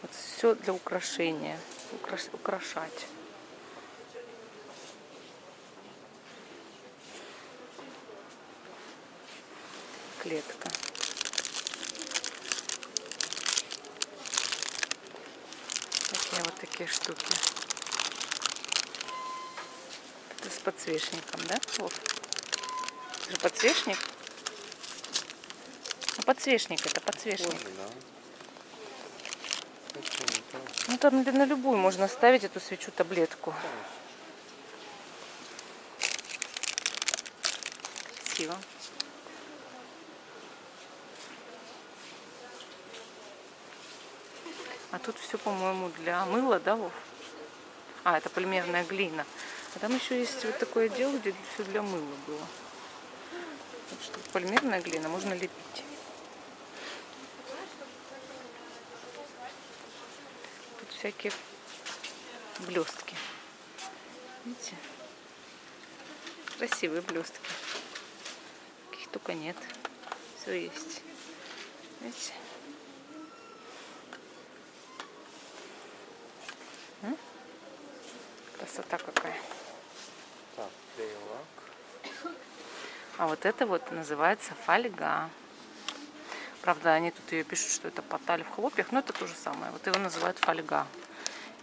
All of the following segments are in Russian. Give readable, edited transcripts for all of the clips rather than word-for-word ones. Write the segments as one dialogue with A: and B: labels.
A: Вот все для украшения. Украшать. Клетка. Такие вот такие штуки. Это с подсвечником, да, Вов? Это же подсвечник? Ну, подсвечник это, подсвечник.
B: Тоже, да.
A: Ну там на любую можно ставить эту свечу таблетку. Красиво. А тут все, по-моему, для мыла, да, Вов? А, это полимерная глина. А там еще есть вот такой отдел, где все для мыла было. Вот что полимерная глина можно лепить. Тут всякие блестки. Видите? Красивые блестки. Каких только нет. Все есть. Видите? Красота какая.
B: Так, клей-лак.
A: А вот это вот называется фольга. Правда, они тут ее пишут, что это поталь в хлопьях, но это то же самое. Вот его называют фольга.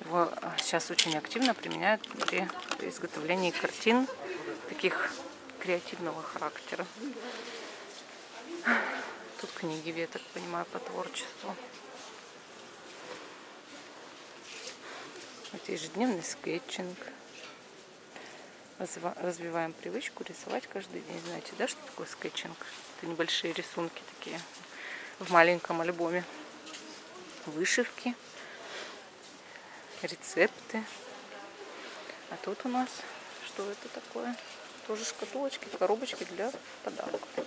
A: Его сейчас очень активно применяют при изготовлении картин таких креативного характера. Тут книги, я так понимаю, по творчеству. Это ежедневный скетчинг. Развиваем привычку рисовать каждый день. Знаете, да, что такое скетчинг? Это небольшие рисунки такие в маленьком альбоме. Вышивки, рецепты. А тут у нас, что это такое? Тоже шкатулочки, коробочки для подарков.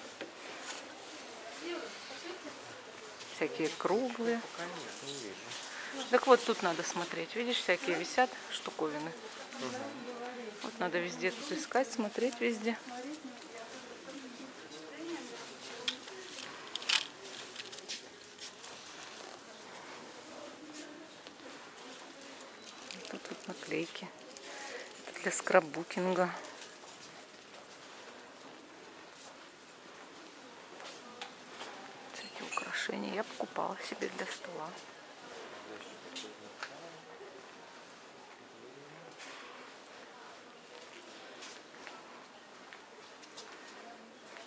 A: Всякие круглые.
B: Пока нет, не вижу.
A: Так вот, тут надо смотреть. Видишь, всякие висят штуковины.
B: Угу.
A: Вот надо везде тут искать, смотреть везде. Тут вот наклейки. Это для скраббукинга. Всякие украшения. Я покупала себе для стола.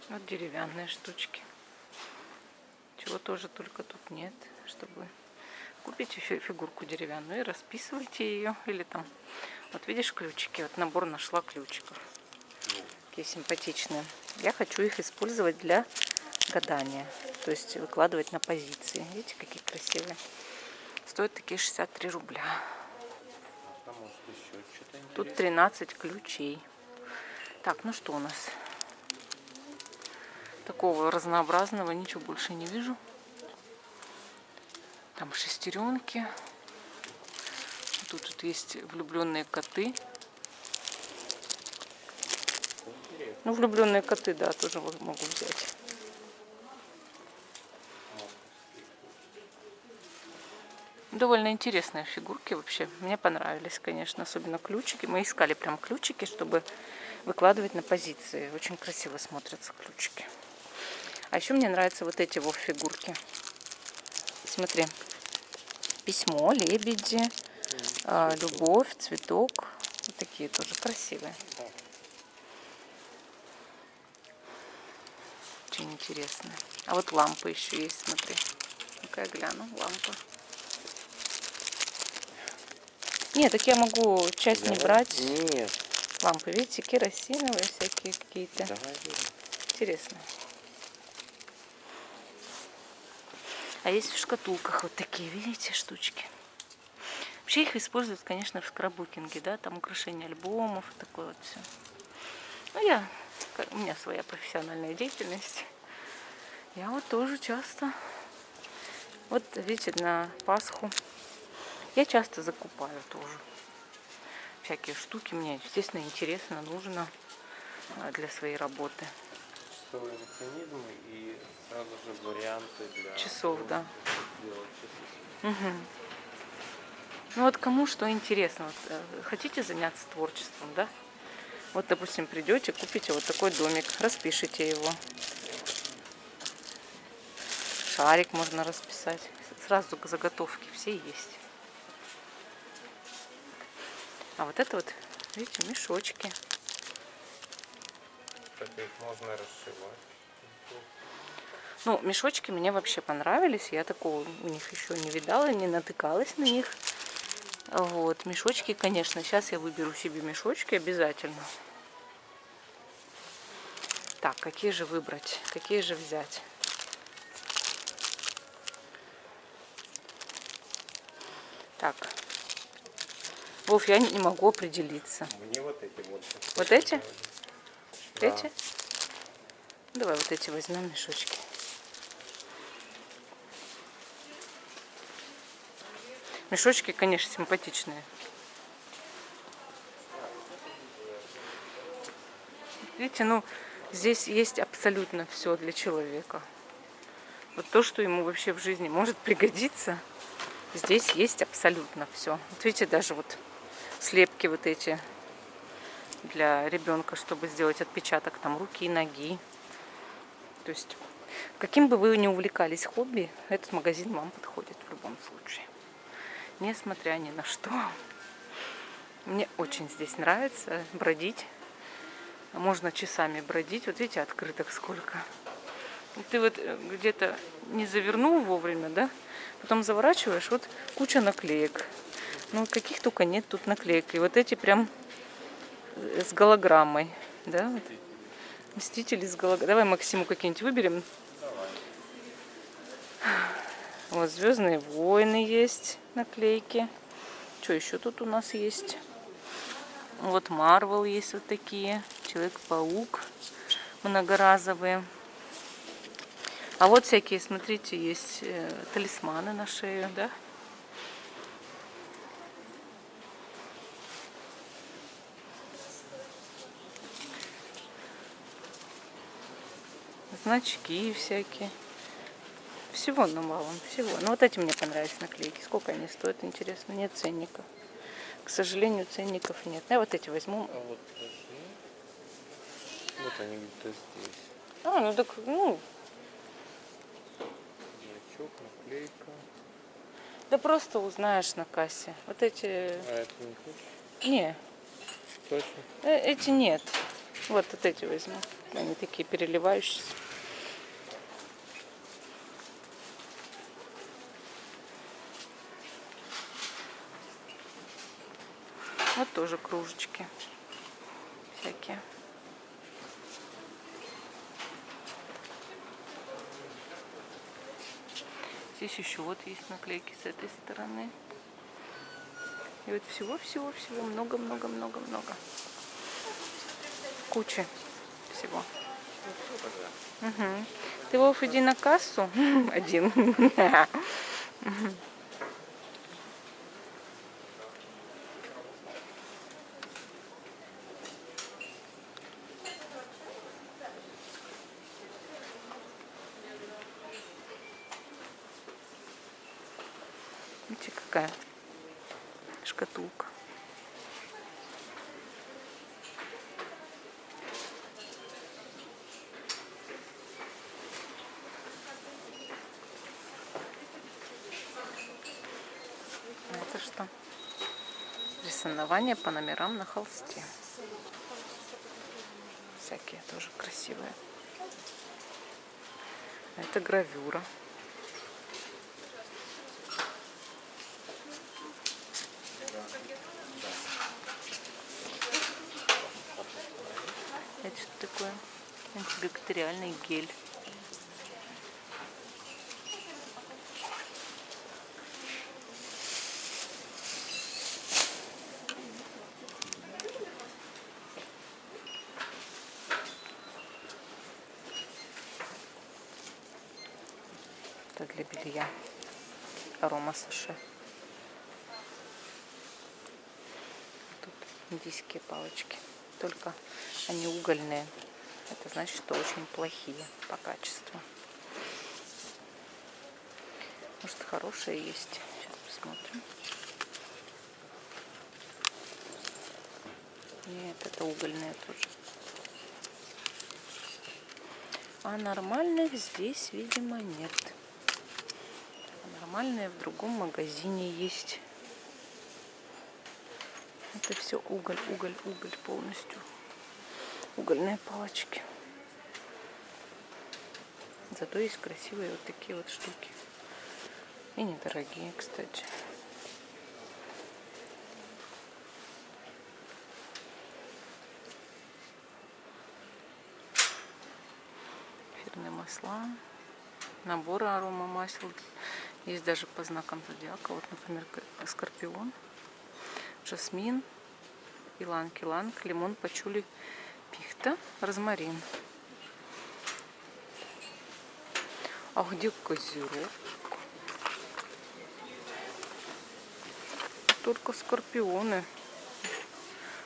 A: Вот деревянные штучки. Чего тоже только тут нет, чтобы купите фигурку деревянную и расписывайте ее. Или там, вот видишь ключики, вот набор нашла ключиков. Такие симпатичные. Я хочу их использовать для гадания. То есть выкладывать на позиции. Видите, какие красивые. Стоят такие 63 рубля.
B: А может еще что-то интересное?
A: Тут 13 ключей. Так, ну что у нас? Такого разнообразного ничего больше не вижу. Там шестеренки. Тут есть влюбленные коты.
B: Интересно.
A: Ну, влюбленные коты, да, тоже могу взять. Довольно интересные фигурки вообще. Мне понравились, конечно, особенно ключики. Мы искали прям ключики, чтобы выкладывать на позиции. Очень красиво смотрятся ключики. А еще мне нравятся вот эти вот фигурки. Смотри. Письмо, лебеди, любовь, цветок. Вот такие тоже красивые. Очень интересные. А вот лампы еще есть, смотри. Ну-ка я гляну, лампа. Нет, так я могу часть не брать.
B: Нет.
A: Лампы, видите, керосиновые всякие какие-то.
B: Давай.
A: Интересно. А есть в шкатулках вот такие, видите, штучки. Вообще их используют, конечно, в скраббукинге, да, там украшение альбомов, такое вот все. Ну, у меня своя профессиональная деятельность. Я вот тоже часто, вот видите, на Пасху я часто закупаю тоже всякие штуки. Мне, естественно, интересно, нужно для своей работы.
B: Часовые механизмы и сразу же варианты для
A: Часов, да.
B: делать часы.
A: Угу. Ну вот кому что интересно. Вот, хотите заняться творчеством, да? Вот, допустим, придете, купите вот такой домик, распишите его. Шарик можно расписать. Сразу заготовки все есть. А вот это вот, видите, мешочки.
B: Кстати, их можно расшивать.
A: Ну, мешочки мне вообще понравились. Я такого у них еще не видала, не натыкалась на них. Вот, мешочки, конечно. Сейчас я выберу себе мешочки обязательно. Так, какие же выбрать? Какие же взять? Так. Вов, я не могу определиться.
B: Мне вот эти вот.
A: Вот эти?
B: Да.
A: Эти? Давай вот эти возьмем мешочки. Мешочки, конечно, симпатичные. Видите, ну, здесь есть абсолютно все для человека. Вот то, что ему вообще в жизни может пригодиться, здесь есть абсолютно все. Вот видите, даже вот слепки вот эти для ребенка, чтобы сделать отпечаток там руки, ноги. То есть, каким бы вы ни увлекались хобби, этот магазин вам подходит в любом случае. Несмотря ни на что. Мне очень здесь нравится бродить. Можно часами бродить. Вот видите, открыток сколько. Ты вот где-то не завернул вовремя, да? Потом заворачиваешь, вот куча наклеек. Ну, каких только нет тут наклеек. И вот эти прям с голограммой. Да? Вот. Мстители с голограммой. Давай Максиму какие-нибудь выберем.
B: Давай.
A: Вот Звездные войны есть наклейки. Что еще тут у нас есть? Вот Марвел есть вот такие. Человек-паук многоразовые. А вот всякие, смотрите, есть талисманы на шею, да? Значки всякие. Всего навалом, всего. Ну вот эти мне понравились наклейки. Сколько они стоят, интересно? Нет ценника. К сожалению, ценников нет. Я вот эти возьму.
B: А вот подожди. Вот они где-то здесь.
A: А, ну так, ну,
B: Значок, наклейка.
A: да просто узнаешь на кассе. Вот эти...
B: А это не хочешь?
A: Не,
B: Точно?
A: эти нет. Вот эти возьму. Они такие переливающиеся. Вот тоже кружечки всякие. Здесь еще вот есть наклейки с этой стороны. И вот всего-всего-всего много-много-много-много. Куча всего. Угу. Ты, Вов, иди на кассу. Один. Видите, какая шкатулка. А это что? Рисование по номерам на холсте. Всякие тоже красивые. Это гравюра. Это что такое? Антибактериальный гель. Это для белья. Арома саше. Тут индийские палочки. Только они угольные. Это значит, что очень плохие по качеству. Может, хорошие есть. Сейчас посмотрим. Нет, это угольные тоже. А нормальных здесь, видимо, нет. А нормальные в другом магазине есть. Это все уголь, уголь, уголь полностью. Угольные палочки. Зато есть красивые вот такие вот штуки. И недорогие, кстати. Эфирные масла. Наборы аромамасел. Есть даже по знакам зодиака. Вот, например, скорпион, жасмин, иланг-иланг, лимон, пачули, пихта, розмарин. А где козерог? Только скорпионы.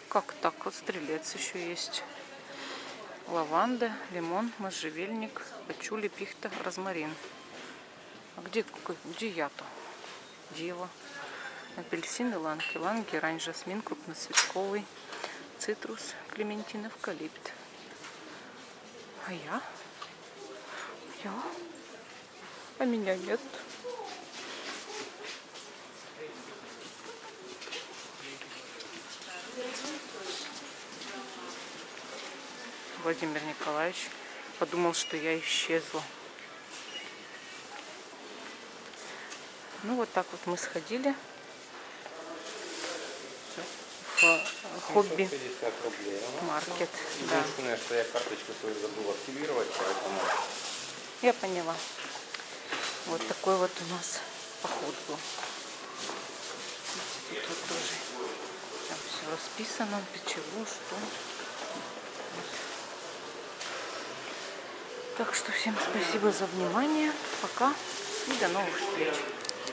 A: Как так? Вот стрелец еще есть. Лаванда, лимон, можжевельник, пачули, пихта, розмарин. А где я-то? Дева. Апельсин, иланг-иланг, герань, жасмин, крупноцветковый, цитрус, клементин, эвкалипт. А я? А меня нет. Владимир Николаевич подумал, что я исчезла. Ну вот так вот мы сходили в хобби
B: 150 рублей.
A: маркет. Да.
B: Единственное, что я карточку свою забыл активировать, поэтому...
A: Я поняла. Вот такой вот у нас поход был. Видите, тут вот тоже там все расписано, для чего, что. Вот. Так что всем спасибо за внимание. Пока и до новых встреч.